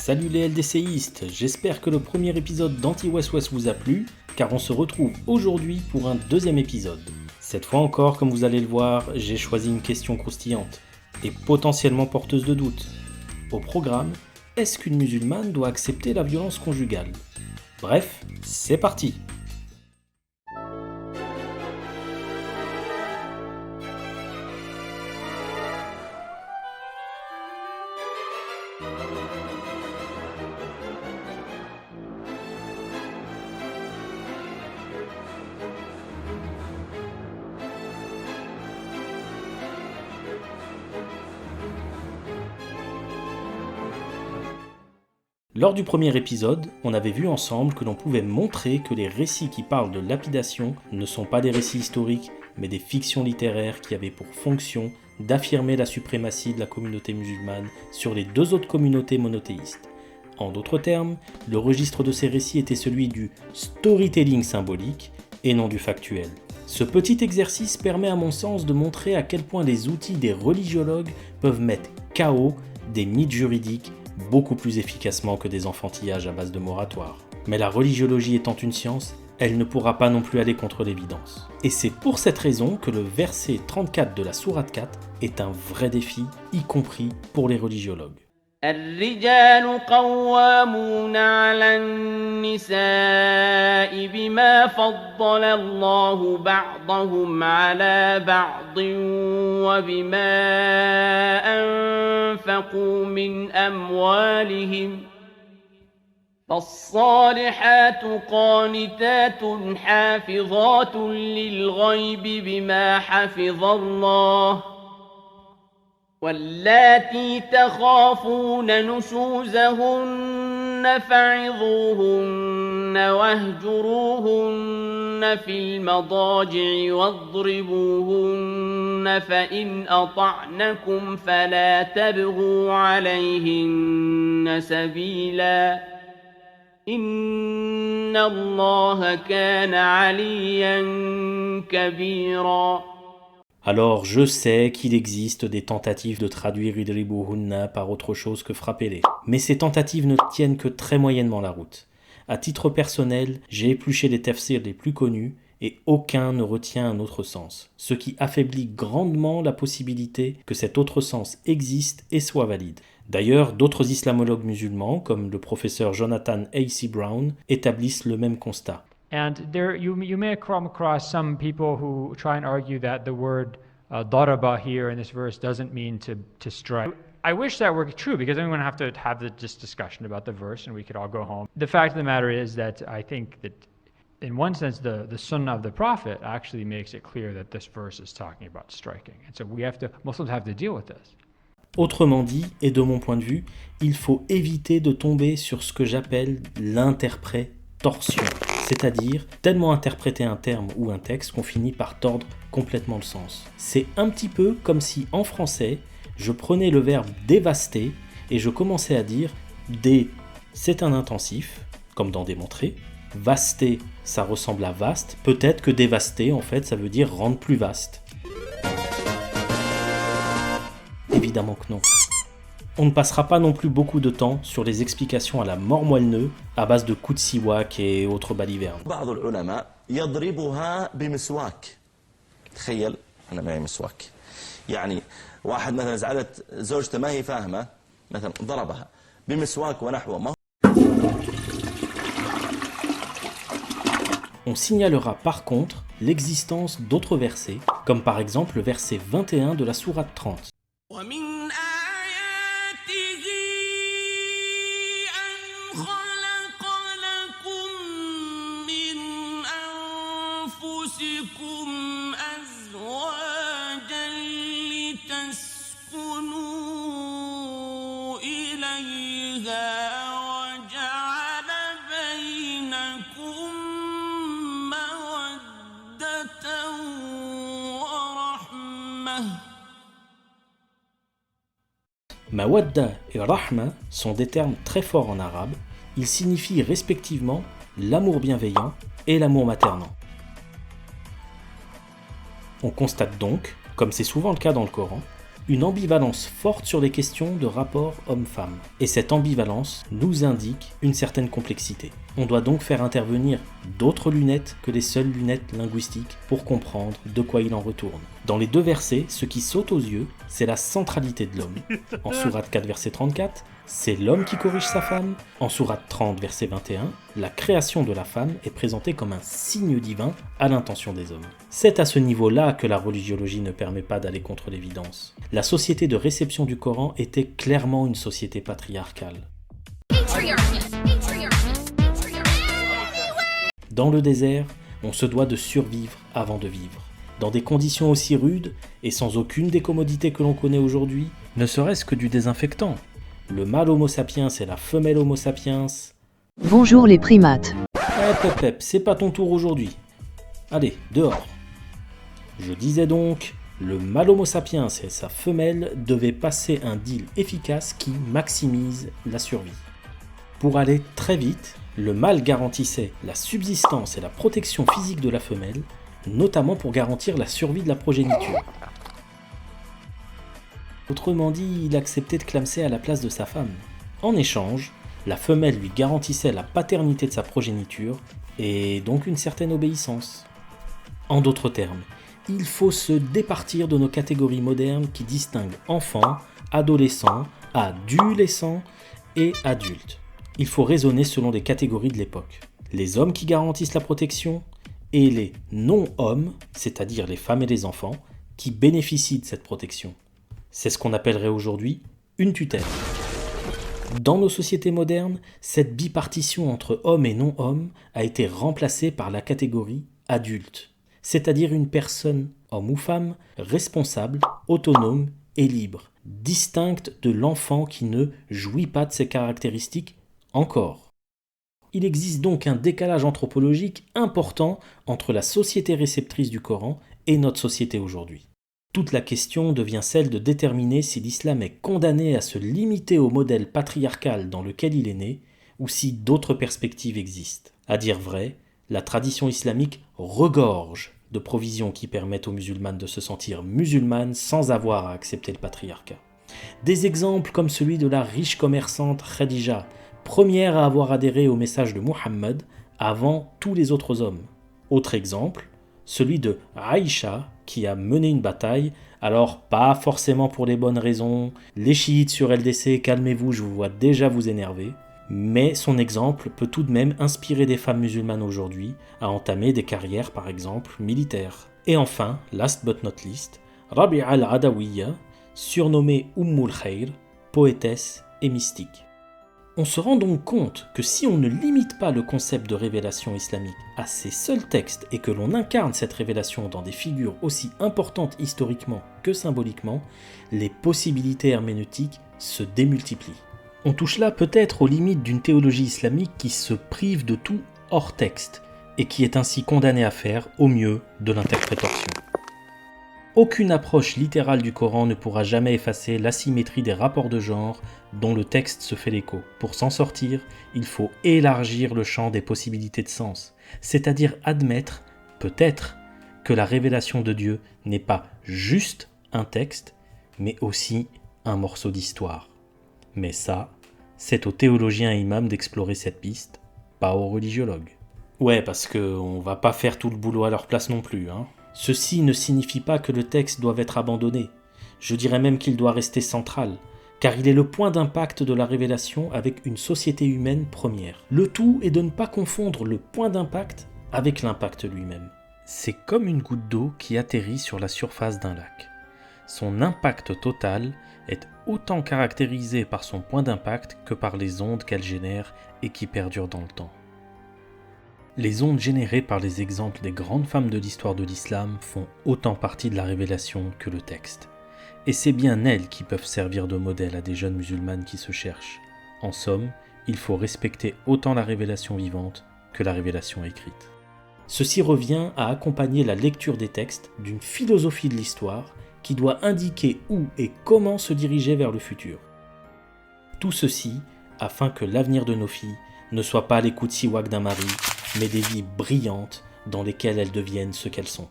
Salut les LDCistes, j'espère que le premier épisode d'Anti-West-West vous a plu, car on se retrouve aujourd'hui pour un deuxième épisode. Cette fois encore, comme vous allez le voir, j'ai choisi une question croustillante et potentiellement porteuse de doute. Au programme, est-ce qu'une musulmane doit accepter la violence conjugale ? Bref, c'est parti ! Lors du premier épisode, on avait vu ensemble que l'on pouvait montrer que les récits qui parlent de lapidation ne sont pas des récits historiques, mais des fictions littéraires qui avaient pour fonction d'affirmer la suprématie de la communauté musulmane sur les deux autres communautés monothéistes. En d'autres termes, le registre de ces récits était celui du storytelling symbolique et non du factuel. Ce petit exercice permet à mon sens de montrer à quel point les outils des religiologues peuvent mettre KO des mythes juridiques beaucoup plus efficacement que des enfantillages à base de moratoires. Mais la religiologie étant une science, elle ne pourra pas non plus aller contre l'évidence. Et c'est pour cette raison que le verset 34 de la sourate 4 est un vrai défi, y compris pour les religiologues. الرجال قوامون على النساء بما فضل الله بعضهم على بعض وبما أنفقوا من أموالهم فالصالحات قانتات حافظات للغيب بما حفظ الله واللاتي تخافون نشوزهن فعظوهن واهجروهن في المضاجع واضربوهن فإن أطعنكم فلا تبغوا عليهن سبيلا إن الله كان عليا كبيرا. Alors je sais qu'il existe des tentatives de traduire idribuhunna par autre chose que frappez-les. Mais ces tentatives ne tiennent que très moyennement la route. À titre personnel, j'ai épluché les tafsirs les plus connus et aucun ne retient un autre sens, ce qui affaiblit grandement la possibilité que cet autre sens existe et soit valide. D'ailleurs, d'autres islamologues musulmans, comme le professeur Jonathan A.C. Brown, établissent le même constat. And there, you may come across some people who try and argue that the word daraba here in this verse doesn't mean to strike. I wish that were true, because then we're going to have this discussion about the verse and we could all go home. The fact of the matter is that I think that in one sense the sunnah of the Prophet actually makes it clear that this verse is talking about striking. And so Muslims have to deal with this. Autrement dit, et de mon point de vue, il faut éviter de tomber sur ce que j'appelle l'interprétation. C'est-à-dire tellement interpréter un terme ou un texte qu'on finit par tordre complètement le sens. C'est un petit peu comme si en français, je prenais le verbe dévaster et je commençais à dire dé, c'est un intensif, comme dans démontrer. Vaster, ça ressemble à vaste. Peut-être que dévaster, en fait, ça veut dire rendre plus vaste. Évidemment que non. On ne passera pas non plus beaucoup de temps sur les explications à la mort moelle-neu à base de coups de siwak et autres balivernes. بعض العلماء يضربها بمسواك. تخيل أنا معي مسواك. يعني واحد مثلا زعلت زوجته ما هي فاهمة مثلا ضربها بمسواك ونحوه. On signalera par contre l'existence d'autres versets, comme par exemple le verset 21 de la sourate 30. Mawadda et Rahma sont des termes très forts en arabe. Ils signifient respectivement l'amour bienveillant et l'amour maternant. On constate donc, comme c'est souvent le cas dans le Coran, une ambivalence forte sur les questions de rapport homme-femme. Et cette ambivalence nous indique une certaine complexité. On doit donc faire intervenir d'autres lunettes que les seules lunettes linguistiques pour comprendre de quoi il en retourne. Dans les deux versets, ce qui saute aux yeux, c'est la centralité de l'homme. En sourate 4, verset 34, c'est l'homme qui corrige sa femme. En sourate 30, verset 21, la création de la femme est présentée comme un signe divin à l'intention des hommes. C'est à ce niveau-là que la religiologie ne permet pas d'aller contre l'évidence. La société de réception du Coran était clairement une société patriarcale. Dans le désert, on se doit de survivre avant de vivre. Dans des conditions aussi rudes et sans aucune des commodités que l'on connaît aujourd'hui, ne serait-ce que du désinfectant. Le mâle Homo sapiens et la femelle Homo sapiens. Bonjour les primates. C'est pas ton tour aujourd'hui. Allez, dehors. Je disais donc, le mâle Homo sapiens et sa femelle devaient passer un deal efficace qui maximise la survie. Pour aller très vite, le mâle garantissait la subsistance et la protection physique de la femelle, notamment pour garantir la survie de la progéniture. Autrement dit, il acceptait de clamser à la place de sa femme. En échange, la femelle lui garantissait la paternité de sa progéniture et donc une certaine obéissance. En d'autres termes, il faut se départir de nos catégories modernes qui distinguent enfants, adolescents, adolescents et adultes. Il faut raisonner selon des catégories de l'époque. Les hommes qui garantissent la protection et les non-hommes, c'est-à-dire les femmes et les enfants, qui bénéficient de cette protection. C'est ce qu'on appellerait aujourd'hui une tutelle. Dans nos sociétés modernes, cette bipartition entre hommes et non-hommes a été remplacée par la catégorie adulte, c'est-à-dire une personne, homme ou femme, responsable, autonome et libre, distincte de l'enfant qui ne jouit pas de ses caractéristiques encore. Il existe donc un décalage anthropologique important entre la société réceptrice du Coran et notre société aujourd'hui. Toute la question devient celle de déterminer si l'islam est condamné à se limiter au modèle patriarcal dans lequel il est né, ou si d'autres perspectives existent. À dire vrai, la tradition islamique regorge de provisions qui permettent aux musulmanes de se sentir musulmanes sans avoir à accepter le patriarcat. Des exemples comme celui de la riche commerçante Khadija, première à avoir adhéré au message de Muhammad avant tous les autres hommes. Autre exemple, celui de Aïcha, qui a mené une bataille, alors pas forcément pour les bonnes raisons. Les chiites sur LDC, calmez-vous, je vous vois déjà vous énerver. Mais son exemple peut tout de même inspirer des femmes musulmanes aujourd'hui à entamer des carrières, par exemple, militaires. Et enfin, last but not least, Rabi'a al-Adawiyya, surnommée Ummul Khair, poétesse et mystique. On se rend donc compte que si on ne limite pas le concept de révélation islamique à ces seuls textes et que l'on incarne cette révélation dans des figures aussi importantes historiquement que symboliquement, les possibilités herméneutiques se démultiplient. On touche là peut-être aux limites d'une théologie islamique qui se prive de tout hors texte et qui est ainsi condamnée à faire, au mieux, de l'interprétation. Aucune approche littérale du Coran ne pourra jamais effacer l'asymétrie des rapports de genre dont le texte se fait l'écho. Pour s'en sortir, il faut élargir le champ des possibilités de sens, c'est-à-dire admettre, peut-être, que la révélation de Dieu n'est pas juste un texte, mais aussi un morceau d'histoire. Mais ça, c'est aux théologiens et imams d'explorer cette piste, pas aux religiologues. Ouais, parce qu'on va pas faire tout le boulot à leur place non plus, hein. Ceci ne signifie pas que le texte doit être abandonné. Je dirais même qu'il doit rester central, car il est le point d'impact de la révélation avec une société humaine première. Le tout est de ne pas confondre le point d'impact avec l'impact lui-même. C'est comme une goutte d'eau qui atterrit sur la surface d'un lac. Son impact total est autant caractérisé par son point d'impact que par les ondes qu'elle génère et qui perdurent dans le temps. Les ondes générées par les exemples des grandes femmes de l'histoire de l'islam font autant partie de la révélation que le texte. Et c'est bien elles qui peuvent servir de modèle à des jeunes musulmanes qui se cherchent. En somme, il faut respecter autant la révélation vivante que la révélation écrite. Ceci revient à accompagner la lecture des textes d'une philosophie de l'histoire qui doit indiquer où et comment se diriger vers le futur. Tout ceci afin que l'avenir de nos filles ne soit pas les coups de siwak d'un mari, mais des vies brillantes dans lesquelles elles deviennent ce qu'elles sont.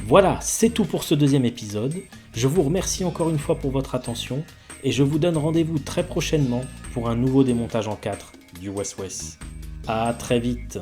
Voilà, c'est tout pour ce deuxième épisode. Je vous remercie encore une fois pour votre attention et je vous donne rendez-vous très prochainement pour un nouveau démontage en 4 du West-West. À très vite.